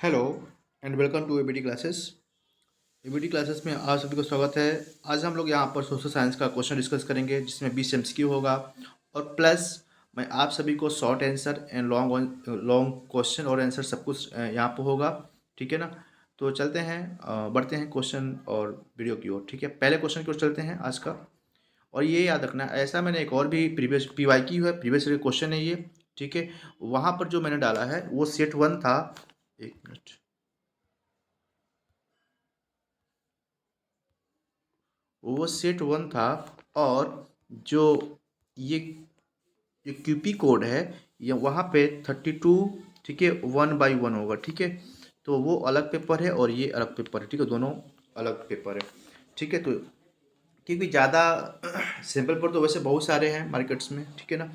Hello and welcome to ABT classes. ABT classes में आप सभी को स्वागत है। आज हम लोग यहाँ पर सोशल साइंस का क्वेश्चन डिस्कस करेंगे जिसमें 20 एमसीक्यू होगा और प्लस मैं आप सभी को short answer and long long question और आंसर सब कुछ यहाँ पर होगा। ठीक है ना। तो चलते हैं, बढ़ते हैं क्वेश्चन और वीडियो की ओर। ठीक है, पहले क्वेश्चन की ओर चलते हैं आज का। और ये याद रखना, ऐसा मैंने एक और भी प्रीवियस पीवाई की है, प्रीवियस क्वेश्चन है ये। ठीक है, वहाँ पर जो मैंने डाला है वो सेट वन था। एक मिनट, वो सेट वन था। और जो ये ये क्यूपी कोड है, ये वहाँ पे 32, ठीक है, 1/1 होगा। ठीक है, तो वो अलग पेपर है और ये अलग पेपर है। ठीक है, दोनों अलग पेपर है। ठीक है, तो क्योंकि ज़्यादा सैम्पल पर तो वैसे बहुत सारे हैं मार्केट्स में, ठीक है ना,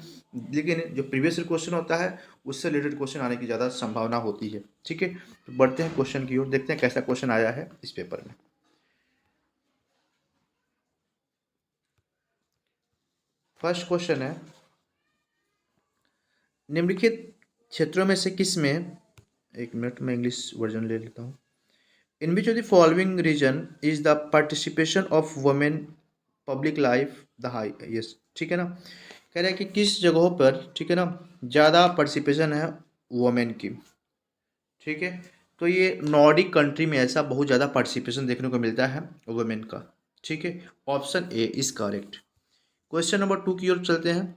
लेकिन जो प्रीवियस क्वेश्चन होता है उससे रिलेटेड क्वेश्चन आने की ज़्यादा संभावना होती है। ठीक है, तो बढ़ते हैं क्वेश्चन की ओर, देखते हैं कैसा क्वेश्चन आया है इस पेपर में। फर्स्ट क्वेश्चन है, निम्नलिखित क्षेत्रों में से किस में, एक मिनट में इंग्लिश वर्जन ले लेता हूँ। In which of the following region is the participation of women public life the highest. ठीक है ना, कह रहा है कि किस जगहों पर, ठीक है ना, ज़्यादा पार्टिसिपेशन है वुमेन की। ठीक है, तो ये नॉर्डिक कंट्री में ऐसा बहुत ज़्यादा पार्टिसिपेशन देखने को मिलता है वुमेन का। ठीक है, option A is correct. Question number two की ओर चलते हैं।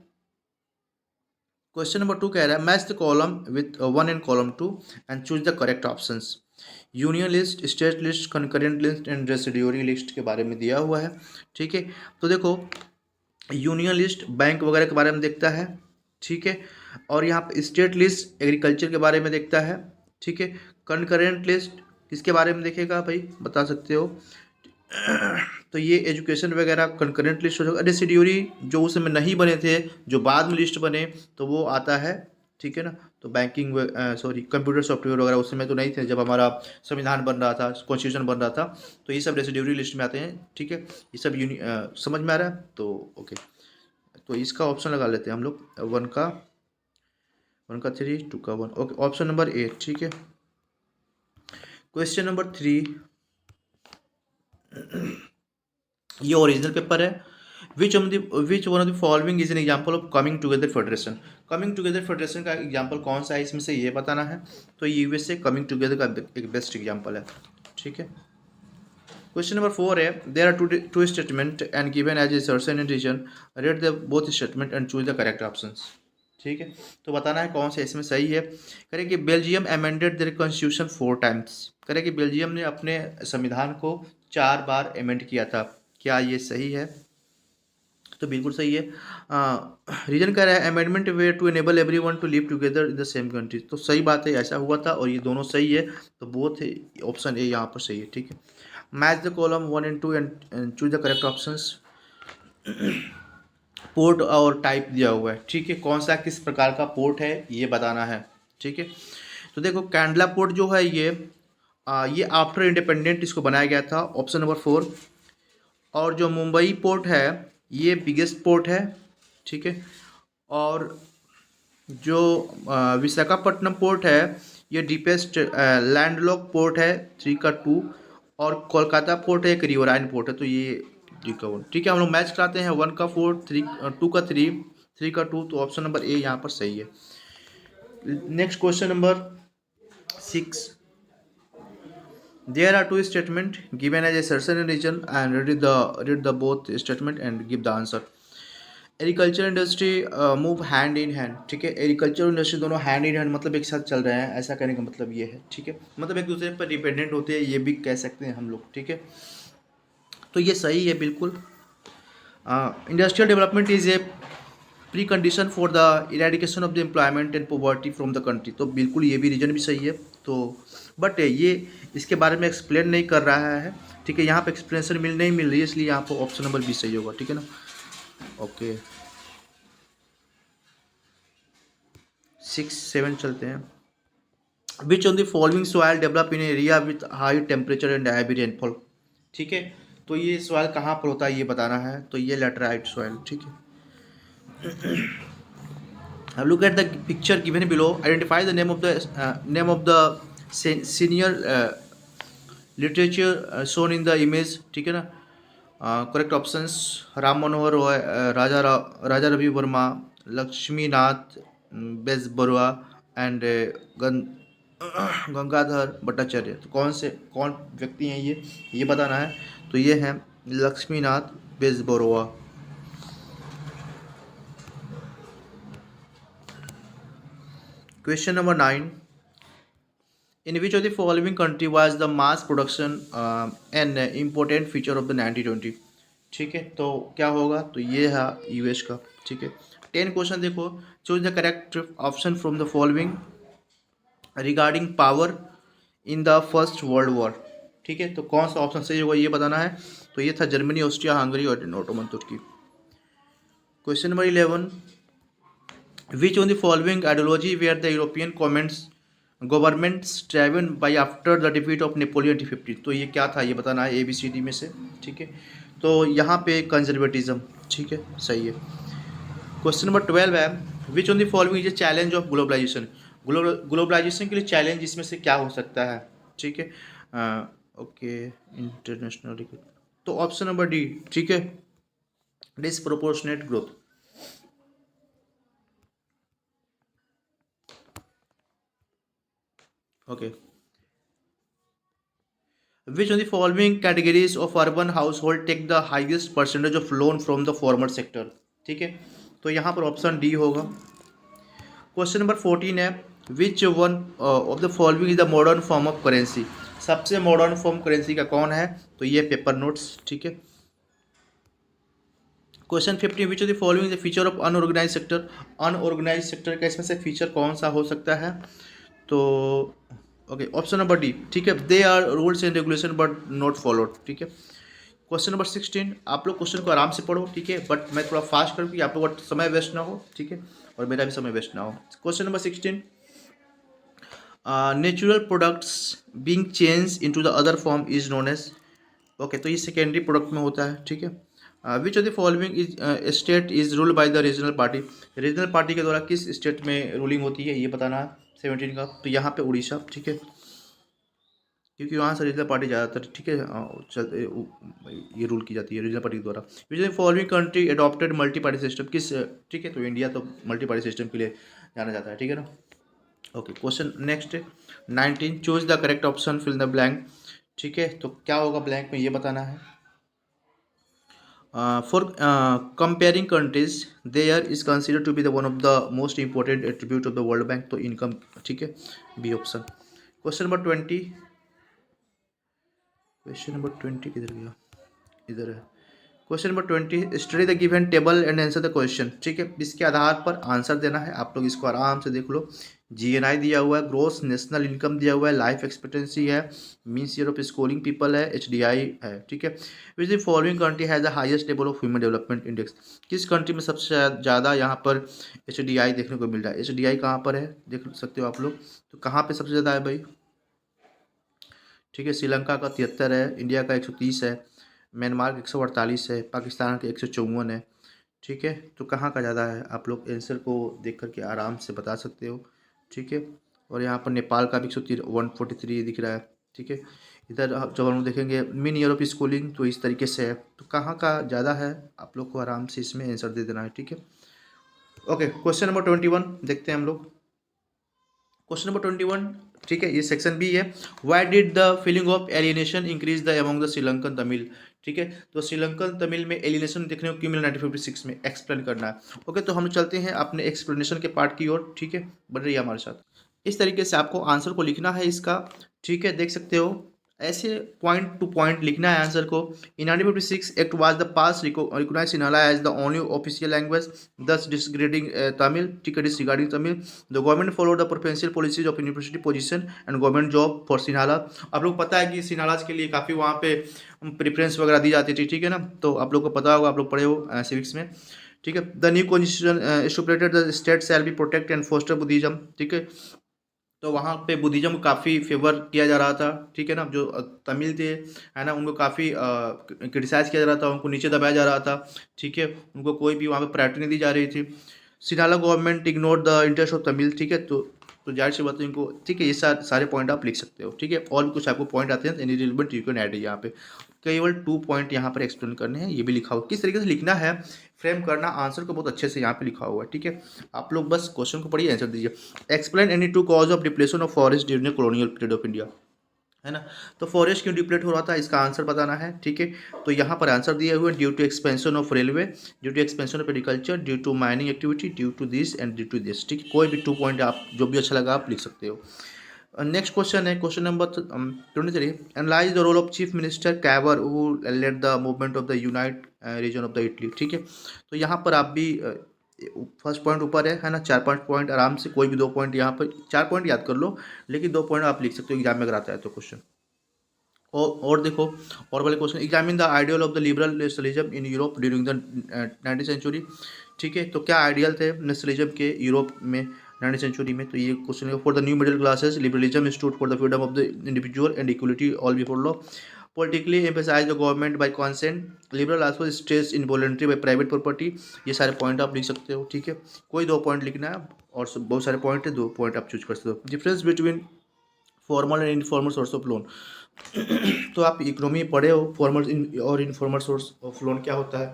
क्वेश्चन नंबर टू कह रहा है, match the column with one and column to and choose the correct options. Union list, state list, concurrent list and residuary list के बारे में दिया हुआ है। ठीक है, तो देखो, यूनियन लिस्ट बैंक वगैरह के बारे में देखता है। ठीक है, और यहाँ पे स्टेट लिस्ट एग्रीकल्चर के बारे में देखता है। ठीक है, कंकरेंट लिस्ट किसके बारे में देखेगा भाई, बता सकते हो? तो ये एजुकेशन वगैरह कंकरेंट लिस्ट हो जाएगा। रेसिड्यूरी जो उस समय नहीं बने थे, जो बाद में लिस्ट बने, तो वो आता है। ठीक है ना, तो बैंकिंग सॉरी कंप्यूटर सॉफ्टवेयर वगैरह उस समय तो नहीं थे जब हमारा संविधान बन रहा था, कॉन्स्टिट्यूशन बन रहा था। तो ये सब रेसिड्यूरी लिस्ट में आते हैं। ठीक है, ये सब समझ में आ रहा है तो ओके। तो इसका ऑप्शन लगा लेते हैं हम लोग, वन का थ्री, टू का one. Okay, option number A. ठीक है, क्वेश्चन नंबर थ्री, ये ओरिजिनल पेपर है। Which one of the following is an example of coming together federation. Coming together federation का एग्जाम्पल कौन सा है इसमें से, ये बताना है। तो यूएसए कमिंग टुगेदर का एक बेस्ट एग्जाम्पल है। ठीक है, क्वेश्चन नंबर फोर है, there are two statement and given as a assertion and reason, read the both statement and choose the correct options. ठीक है, तो बताना है कौन सा इसमें सही है। करें कि Belgium amended their constitution 4 times. करें कि बेल्जियम ने अपने संविधान को 4 बार अमेंड किया था। क्या ये सही है? तो बिल्कुल सही है। रीजन कह रहा है amendment way to enable everyone to live together in the same country. तो सही बात है, ऐसा हुआ था और ये दोनों सही है। तो बोथ ऑप्शन ए यहाँ पर सही है। ठीक है, match the column one and two and choose the correct options. Port और टाइप दिया हुआ है। ठीक है, कौन सा किस प्रकार का पोर्ट है ये बताना है। ठीक है, तो देखो कैंडला पोर्ट जो है ये आफ्टर इंडिपेंडेंट इसको बनाया गया था, ऑप्शन नंबर फोर। और जो मुंबई पोर्ट है ये बिगेस्ट पोर्ट है। ठीक है, और जो विशाखापट्टनम पोर्ट है ये डीपेस्ट लैंडलॉक पोर्ट है, 3 का 2। और कोलकाता पोर्ट है एक रिवराइन पोर्ट है, तो ये 3 का 1। ठीक है, हम लोग मैच कराते हैं, 1 का 4, 2 का 3, 3 का 2। तो ऑप्शन नंबर ए यहाँ पर सही है। Next question number 6, there are two statement given as a certain region and read the both statement and give the answer. Agriculture industry move hand in hand. ठीक है, एग्रीकल्चर इंडस्ट्री दोनों hand in hand मतलब एक साथ चल रहे हैं, ऐसा कहने का मतलब ये है। ठीक है, मतलब एक दूसरे पर डिपेंडेंट होते हैं, ये भी कह सकते हैं हम लोग। ठीक है, तो ये सही है बिल्कुल। Industrial development is a pre condition for the eradication of the employment and poverty from the country. तो बिल्कुल ये भी रीजन भी सही है। तो बट ये इसके बारे में एक्सप्लेन नहीं कर रहा है। ठीक है, यहाँ पे एक्सप्लेनेशन नहीं मिल रही है, इसलिए यहाँ पर ऑप्शन नंबर बी सही होगा। ठीक है ना, ओके। 6, 7 चलते हैं। Which on the following soil develop in area with high temperature and heavy rainfall. ठीक है, तो ये सॉइल कहाँ पर होता है ये बताना है। तो ये लैटेराइट सॉइल। ठीक है, look at the picture given below, identify the name of the senior literature shown in the image, ठीक है ना। Correct options Ram Manohar Roy, Raja Ravi Varma, Lakshminath Bezbaruah and Gangadhar Bhattacharya. तो कौन व्यक्ति हैं ये बताना है। तो ये हैं Lakshminath Bezbaruah. Question number 9, in which of the following country was the mass production an important feature of the 1920। ठीक है, तो क्या होगा, तो ये है यूएस का। ठीक है, 10 क्वेश्चन देखो। Choose the correct option from the following regarding power in the first world war. ठीक है, तो कौन सा ऑप्शन सही होगा ये बताना है। तो ये था जर्मनी, ऑस्ट्रिया, हंगरी और Ottoman Turkey. Question number 11, which on the following ideology were the European governments driven by after the defeat of Napoleon T 15। तो ये क्या था ये बताना है ABCD में से। ठीक है, तो यहाँ पे कंजर्वेटिज्म। ठीक है, सही है। क्वेश्चन नंबर 12 है, which on the following is a challenge of globalization. Globalization के लिए चैलेंज इसमें से क्या हो सकता है। ठीक है, ओके, इंटरनेशनल। तो ऑप्शन नंबर डी, ठीक है, disproportionate growth. Okay, which of the following categories of urban household take the highest percentage of loan from the formal sector। ठीक है, तो यहाँ पर ऑप्शन डी होगा। क्वेश्चन नंबर 14 है, which one of the following is the modern form of currency. सबसे modern form currency का कौन है, तो ये पेपर नोट्स। ठीक है, question 15, which of the following is the feature of unorganise sector. Unorganise sector का इसमें से फीचर कौन सा हो सकता है। तो ओके, ऑप्शन नंबर डी। ठीक है, they are rules and regulation but not followed. ठीक है, क्वेश्चन नंबर 16, आप लोग क्वेश्चन को आराम से पढ़ो। ठीक है, बट मैं थोड़ा फास्ट करूँ कि आप लोग का समय वेस्ट ना हो। ठीक है, और मेरा भी समय वेस्ट ना हो। Question number 16, natural products being change into the other form is known as. Okay, तो ये सेकेंडरी प्रोडक्ट में होता है। ठीक है, which of the following is state is ruled by the regional party. Regional party के द्वारा किस स्टेट में रूलिंग होती है ये बताना है 17 का। तो यहाँ पे उड़ीसा। ठीक है, क्योंकि वहाँ से रीजनल पार्टी ज़्यादातर, ठीक है, ये रूल की जाती है रीजनल पार्टी के द्वारा। Which the following country adopted multi party system. किस, ठीक है, तो इंडिया तो मल्टी पार्टी सिस्टम के लिए जाना जाता है। ठीक है ना। Okay, question next 19, choose the correct option fill the blank. ठीक है, तो क्या होगा ब्लैंक में ये बताना है। For comparing countries there is consider to be the one of the most important attribute of the world bank. तो इनकम। ठीक है, B option. Question number 20, question number 20 किधर गया, इधर है। Question number 20, study the given table and answer the question. ठीक है, इसके आधार पर आंसर देना है। आप लोग इसको आराम से देख लो। GNI दिया हुआ है, ग्रोस नेशनल इनकम दिया हुआ है, लाइफ एक्सपेक्टेंसी है, means year of scoring people है, HDI है। ठीक है, which the following country has the highest level of human development index. किस कंट्री में सबसे ज़्यादा यहाँ पर HDI देखने को मिल रहा है। HDI कहाँ पर है देख सकते हो आप लोग। तो कहाँ पर सबसे ज़्यादा है भाई। ठीक है, श्रीलंका का 73 है, इंडिया का 130 है, म्यांमार का 148 है, पाकिस्तान का 154 है। ठीक है, तो कहाँ का ज़्यादा है आप लोग आंसर को देख करके आराम से बता सकते हो। ठीक है, और यहाँ पर नेपाल का भी 143 दिख रहा है। ठीक है, इधर जब हम लोग देखेंगे मीन ईयर ऑफ स्कूलिंग तो इस तरीके से है। तो कहाँ का ज़्यादा है आप लोग को आराम से इसमें आंसर दे देना है। ठीक है, ओके, क्वेश्चन नंबर 21 देखते हैं हम लोग। क्वेश्चन नंबर 21, ठीक है, ये सेक्शन बी है। Why did the feeling of alienation increase the among the Sri Lankan Tamil. ठीक है, तो श्रीलंकन तमिल में एलिनेशन देखने को क्यों मिला 1956 में, एक्सप्लेन करना है। ओके, तो हम चलते हैं अपने एक्सप्लेनेशन के पार्ट की ओर। ठीक है, बढ़ रही है हमारे साथ। इस तरीके से आपको आंसर को लिखना है इसका। ठीक है, देख सकते हो ऐसे पॉइंट टू पॉइंट लिखना है आंसर को। In 1956 act was the pass recognise Sinhala as the only official language thus disgrading Tamil. ठीक है, disregarding Tamil. The government follow the preferential policies of university position and government job for Sinhala. आप लोग पता है कि सिन्हालाज के लिए काफ़ी वहाँ पे प्रेफरेंस वगैरह दी जाती थी। ठीक है ना, तो आप लोग को पता होगा, आप लोग पढ़े हो सिविक्स में। ठीक है, the new constitution established the state shall be protect and foster Buddhism. ठीक है, तो वहाँ पे बुद्धिज्म को काफ़ी फेवर किया जा रहा था। ठीक है ना, जो तमिल थे है ना, उनको काफ़ी क्रिटिसाइज़ किया जा रहा था, उनको नीचे दबाया जा रहा था। ठीक है, उनको कोई भी वहाँ पे प्रायोरिटी नहीं दी जा रही थी। Sinhala government ignore the interest of Tamil. ठीक है, तो तो जाहिर सी बात है इनको, ठीक है, ये सारे पॉइंट आप लिख सकते हो, ठीक है। और भी कुछ आपको पॉइंट आते हैं any relevant you can add यहाँ पे, केवल 2 पॉइंट यहाँ पर एक्सप्लेन करने हैं, ये भी लिखा हुआ किस तरीके से लिखना है, फ्रेम करना आंसर को बहुत अच्छे से यहाँ पे लिखा हुआ है, ठीक है। आप लोग बस क्वेश्चन को पढ़िए, आंसर दीजिए। Explain any 2 cause of depletion of forest during colonial period of India, है ना। तो फॉरेस्ट क्यों डिप्लेट हो रहा था, इसका आंसर बताना है, ठीक है। तो यहाँ पर आंसर दिए हुए due to expansion of railway, due to expansion of agriculture, due to mining activity, due to this and due to this, ठीक है। कोई भी 2 पॉइंट आप जो भी अच्छा लगा आप लिख सकते हो। नेक्स्ट क्वेश्चन है question number 23, analyse the role of chief minister Cavour who led the movement of the unite region of the Italy, ठीक है। तो यहाँ पर आप भी फर्स्ट पॉइंट ऊपर है ना, 4-5 पॉइंट आराम से, कोई भी 2 पॉइंट यहाँ पर, 4 पॉइंट याद कर लो, लेकिन 2 पॉइंट आप लिख सकते हो एग्जाम में अगर आता है तो क्वेश्चन। और देखो, और वाले question, examine the ideal of the liberal nationalism in Europe during the 19th century, ठीक है। तो क्या आइडियल थे नेशनलिज्म के यूरोप में 19th सेंचुरी में, तो ये क्वेश्चन है। For the new middle classes liberalism stood for the freedom of the individual and equality all before law, politically emphasize the government by consent, liberal also stress involuntary by private property, ये सारे point आप लिख सकते हो, ठीक है। कोई 2 point लिखना है और बहुत सारे पॉइंट है, 2 पॉइंट आप चूज कर सकते हो। Difference between formal and informal source of loan, तो आप इकोनॉमी पढ़े हो, फॉर्मल और इनफॉर्मल सोर्स ऑफ लोन क्या होता है।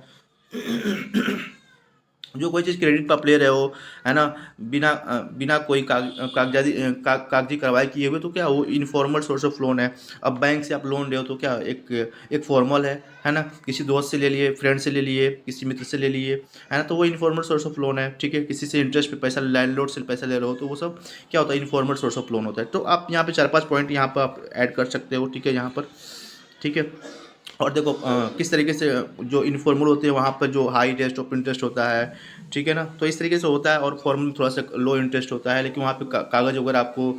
जो कोई चीज़ क्रेडिट पर आप ले रहे हो, है ना, बिना कोई कागजी कार्रवाई किए हुए, तो क्या वो इनफॉर्मल सोर्स ऑफ लोन है। अब बैंक से आप लोन ले हो तो क्या एक फॉर्मल है ना, किसी दोस्त से ले लिए, फ्रेंड से ले लिए, किसी मित्र से ले लिए, है ना, तो वो इनफॉर्मल सोर्स ऑफ लोन है, ठीक है। किसी से इंटरेस्ट पे पैसा, लैंडलॉर्ड से पैसा ले रहे हो, तो वो सब क्या होता है, इनफॉर्मल सोर्स ऑफ लोन होता है। तो आप यहाँ पे 4-5 पॉइंट यहाँ पर आप ऐड कर सकते हो, ठीक है, यहाँ पर, ठीक है। और देखो किस तरीके से जो इनफॉर्मल होते हैं वहाँ पर जो हाई रेट ऑफ इंटरेस्ट होता है, ठीक है ना, तो इस तरीके से होता है। और फॉर्मल में थोड़ा सा लो इंटरेस्ट होता है, लेकिन वहाँ पे कागज़ वगैरह आपको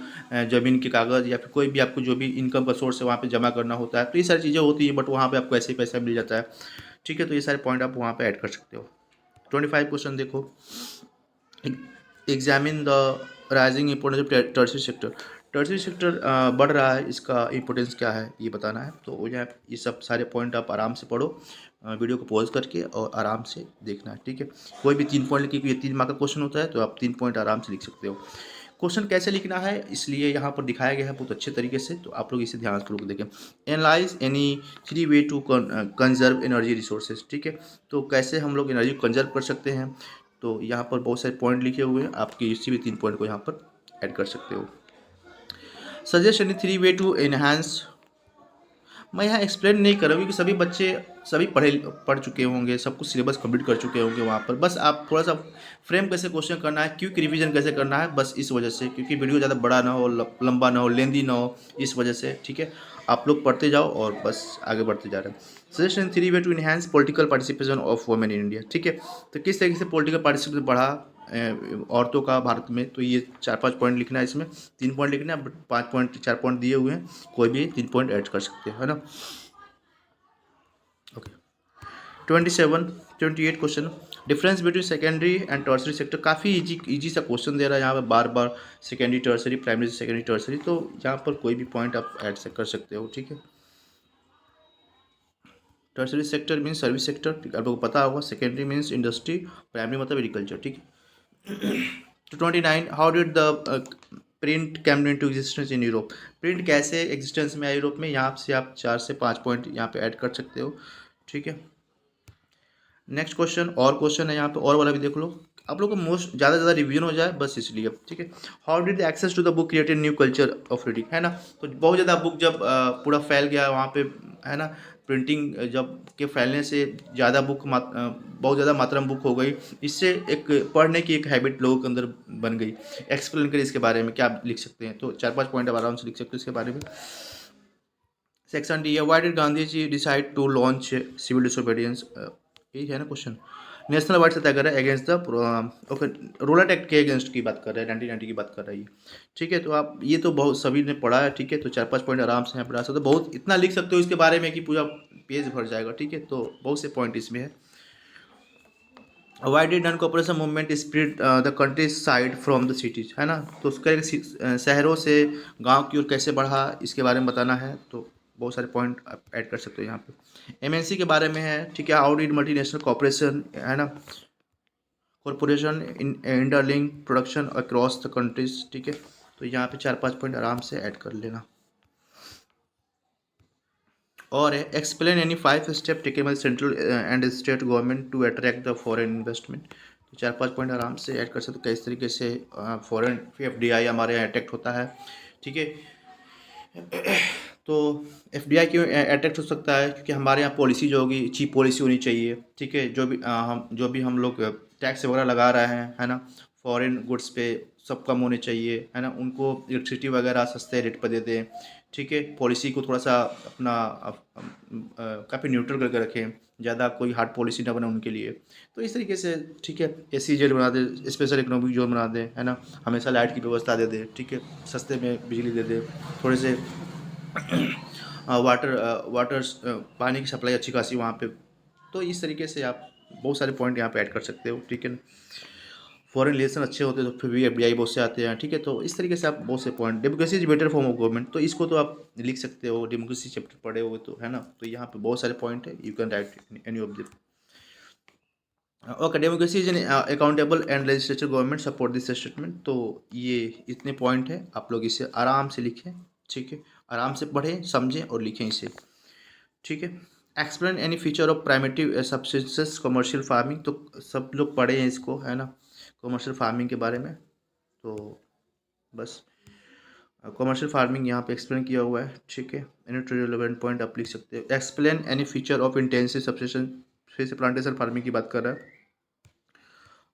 ज़मीन के कागज़ या फिर कोई भी आपको जो भी इनकम का सोर्स है वहाँ पे जमा करना होता है, तो ये सारी चीज़ें होती हैं, बट वहाँ पे आपको ऐसे ही पैसा मिल जाता है, ठीक है। तो ये सारे पॉइंट आप वहाँ पर ऐड कर सकते हो। 25 क्वेश्चन देखो, examine the rising importance of tertiary sector, tertiary sector बढ़ रहा है, इसका इंपॉर्टेंस क्या है ये बताना है। तो ये सब सारे पॉइंट आप आराम से पढ़ो, वीडियो को पॉज करके, और आराम से देखना है, ठीक है। कोई भी 3 पॉइंट लिखिए, ये 3 मार्क का क्वेश्चन होता है, तो आप 3 पॉइंट आराम से लिख सकते हो। क्वेश्चन कैसे लिखना है इसलिए यहाँ पर दिखाया गया है बहुत अच्छे तरीके से, तो आप लोग इसे ध्यान से देखें। Analyse any 3 way to conserve energy resources, ठीक है। तो कैसे हम लोग एनर्जी कंजर्व कर सकते हैं, तो यहाँ पर बहुत सारे पॉइंट लिखे हुए हैं, आपके इसी भी 3 पॉइंट को यहाँ पर ऐड कर सकते हो। Suggest any 3 way to enhance, मैं यहाँ एक्सप्लेन नहीं कर रहा हूँ क्योंकि सभी बच्चे सभी पढ़ चुके होंगे, सब कुछ सिलेबस कंप्लीट कर चुके होंगे वहाँ पर। बस आप थोड़ा सा फ्रेम कैसे क्वेश्चन करना है, क्विक रिवीजन कैसे करना है, बस इस वजह से, क्योंकि वीडियो ज़्यादा बड़ा ना हो, लंबा ना हो, लेंदी ना हो, इस वजह से, ठीक है। आप लोग पढ़ते जाओ और बस आगे बढ़ते जा रहे हैं। Suggestion 3 way to enhance political participation of women in India, ठीक है। तो किस तरीके से पॉलिटिकल पार्टिसिपेशन बढ़ा औरतों का भारत में, तो ये 4-5 पॉइंट लिखना है, इसमें 3 पॉइंट लिखना है, 5 पॉइंट 4 पॉइंट दिए हुए हैं, कोई भी 3 पॉइंट ऐड कर सकते हैं, है ना। Okay 28 question, difference between secondary and tertiary sector, काफ़ी इजी सा क्वेश्चन दे रहा है यहाँ पे, बार बार secondary tertiary, primary secondary tertiary, तो यहाँ पर कोई भी पॉइंट आप ऐड कर सकते हो, ठीक है। Tertiary sector means service sector, आप लोगों को पता होगा। सेकेंडरी मीन्स इंडस्ट्री, प्राइमरी मतलब एग्रीकल्चर, ठीक है। तो 29, how did the print came into existence in Europe, print कैसे एग्जिस्टेंस में आया यूरोप में, यहाँ से आप 4 से 5 पॉइंट यहाँ पे ऐड कर सकते हो, ठीक है। नेक्स्ट क्वेश्चन, और क्वेश्चन है यहाँ पे, और वाला भी देख लो, आप लोग को मोस्ट ज़्यादा रिवीजन हो जाए बस इसलिए, ठीक है। How did access to the book created new culture of reading, है ना। तो बहुत ज़्यादा बुक जब पूरा फैल गया वहाँ पे, है ना, प्रिंटिंग जब के फैलने से ज़्यादा बुक बहुत ज़्यादा मात्रा में बुक हो गई, इससे एक पढ़ने की एक हैबिट लोगों के अंदर बन गई। एक्सप्लेन करिए इसके बारे में, क्या आप लिख सकते हैं, तो 4-5 पॉइंट आप आराम से लिख सकते हो इसके बारे में। सेक्शन डी है, why did Gandhi ji decide to launch civil disobedience, यही है ना question. National wide satyagraha against the, okay, Rowlatt act के अगेंस्ट की बात कर रहे हैं, 1990 की बात कर रही है, ठीक है। तो आप ये तो बहुत सभी ने पढ़ा है, ठीक है। तो 4-5 पॉइंट आराम से यहाँ पढ़ा सकते हो, बहुत इतना लिख सकते हो इसके बारे में कि पूरा पेज भर जाएगा, ठीक है। तो बहुत से पॉइंट इसमें है। Why did non cooperation movement spread the country side from the cities, है ना। तो उसका शहरों से गांव की ओर कैसे बढ़ा, इसके बारे में बताना है, तो बहुत सारे पॉइंट आप ऐड कर सकते हो यहाँ पे। एमएनसी के बारे में है, ठीक है। हाउ डिड मल्टीनेशनल कॉपरेशन, है ना, corporation in interlink production across the countries, ठीक है। तो यहाँ पे 4-5 पॉइंट आराम से ऐड कर लेना। और है explain any 5 step taken by central and state government to attract the foreign investment. तो 4-5 पॉइंट आराम से ऐड कर सकते हो किस तरीके से फॉरेन FDI हमारे यहाँ अट्रैक्ट होता है। ठीक है, तो FDI क्यों अट्रैक्ट हो सकता है? क्योंकि हमारे यहाँ पॉलिसी जो होगी चीप पॉलिसी होनी चाहिए। ठीक है, जो भी हम लोग टैक्स वगैरह लगा रहे हैं, है ना, फॉरेन गुड्स पे सब कम होने चाहिए, है ना, उनको इलेक्ट्रिसिटी वगैरह सस्ते रेट पर दे दें। ठीक है, पॉलिसी को थोड़ा सा अपना काफ़ी न्यूट्रल करके रखें, ज़्यादा कोई हार्ड पॉलिसी ना बने उनके लिए। तो इस तरीके से ठीक है, AC जेल बना दे, स्पेशल इकोनॉमिक जोन बना दें, है ना, हमेशा लाइट की व्यवस्था दे दे। ठीक है, सस्ते में बिजली दे दे, थोड़े से वाटर पानी की सप्लाई अच्छी खासी वहाँ पे। तो इस तरीके से आप बहुत सारे पॉइंट यहाँ पे ऐड कर सकते हो। ठीक है, फॉरेन रिलेशन अच्छे होते हैं तो फिर भी FDI बहुत से आते हैं। ठीक है, तो इस तरीके से आप बहुत से point, democracy is better form of government, तो इसको तो आप लिख सकते हो, डेमोक्रेसी चैप्टर पढ़े हो तो, है ना। तो यहाँ पे बहुत सारे पॉइंट है, you can write any of this. Okay, democracy is an accountable and legislature government support this statement. तो ये इतने पॉइंट है, आप लोग इसे आराम से लिखें। ठीक है, आराम से पढ़ें, समझें और लिखें इसे। ठीक है, explain any feature of primitive subsistence commercial farming, तो सब लोग पढ़े हैं इसको, है ना, कमर्शियल फार्मिंग के बारे में। तो बस कमर्शियल फार्मिंग यहाँ पे एक्सप्लेन किया हुआ है। ठीक है, एनी रिलेवेंट पॉइंट आप लिख सकते हो। Explain any feature of intensive subsistence, फिर से प्लांटेशन फार्मिंग की बात कर रहा है।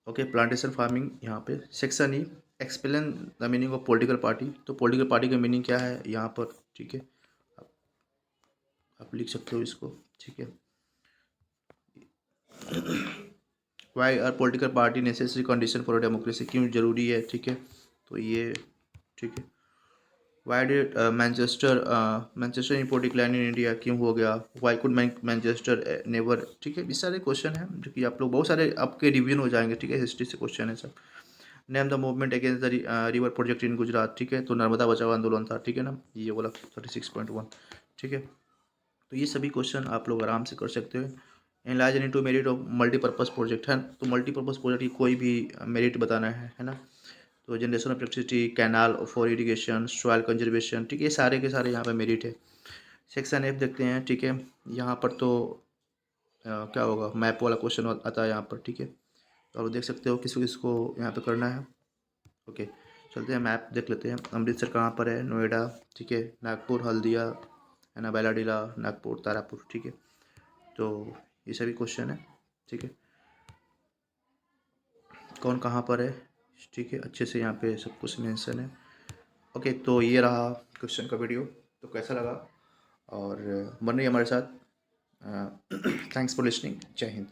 ओके, प्लांटेशन फार्मिंग यहाँ पे section E, explain the meaning of political party, तो पॉलिटिकल पार्टी का मीनिंग क्या है यहाँ पर। ठीक है, आप, आप लिख सकते हो इसको। ठीक है, why are political party necessary condition for democracy, क्यों जरूरी है। ठीक है, तो ये ठीक है, why did Manchester import decline in India, क्यों हो गया, वाई कुड मैनचेस्टर नेवर। ठीक है, इस सारे क्वेश्चन हैं जो कि आप लोग बहुत सारे आपके रिवीजन हो जाएंगे। ठीक है, हिस्ट्री से क्वेश्चन है सब। Name the movement against the river project in Gujarat. ठीक है, तो नर्मदा बचाओ आंदोलन था। ठीक है ना, ये बोला 36.1। ठीक है, तो ये सभी क्वेश्चन आप लोग आराम से कर सकते हो। Analyse into merit of multipurpose project है, तो मल्टीपर्पज़ प्रोजेक्ट की कोई भी मेरिट बताना है ना। तो generation of electricity, canal for irrigation, soil conservation. ठीक है, ये सारे के सारे यहाँ पे मेरिट है। सेक्शन F देखते हैं। ठीक है, यहाँ पर तो क्या होगा, मैप वाला क्वेश्चन आता है यहाँ पर। ठीक है, तो आप देख सकते हो किसको किसको यहाँ पे करना है। ओके, चलते हैं मैप देख लेते हैं। अमृतसर कहाँ पर है, नोएडा। ठीक है, नागपुर, हल्दिया, है ना, बैलाडीला, नागपुर, तारापुर। ठीक है, तो ये सभी क्वेश्चन है। ठीक है, कौन कहाँ पर है। ठीक है, अच्छे से यहाँ पे सब कुछ मेंशन है। ओके, तो ये रहा क्वेश्चन का वीडियो। तो कैसा लगा और बन रही हमारे साथ। Thanks for listening. जय हिंद।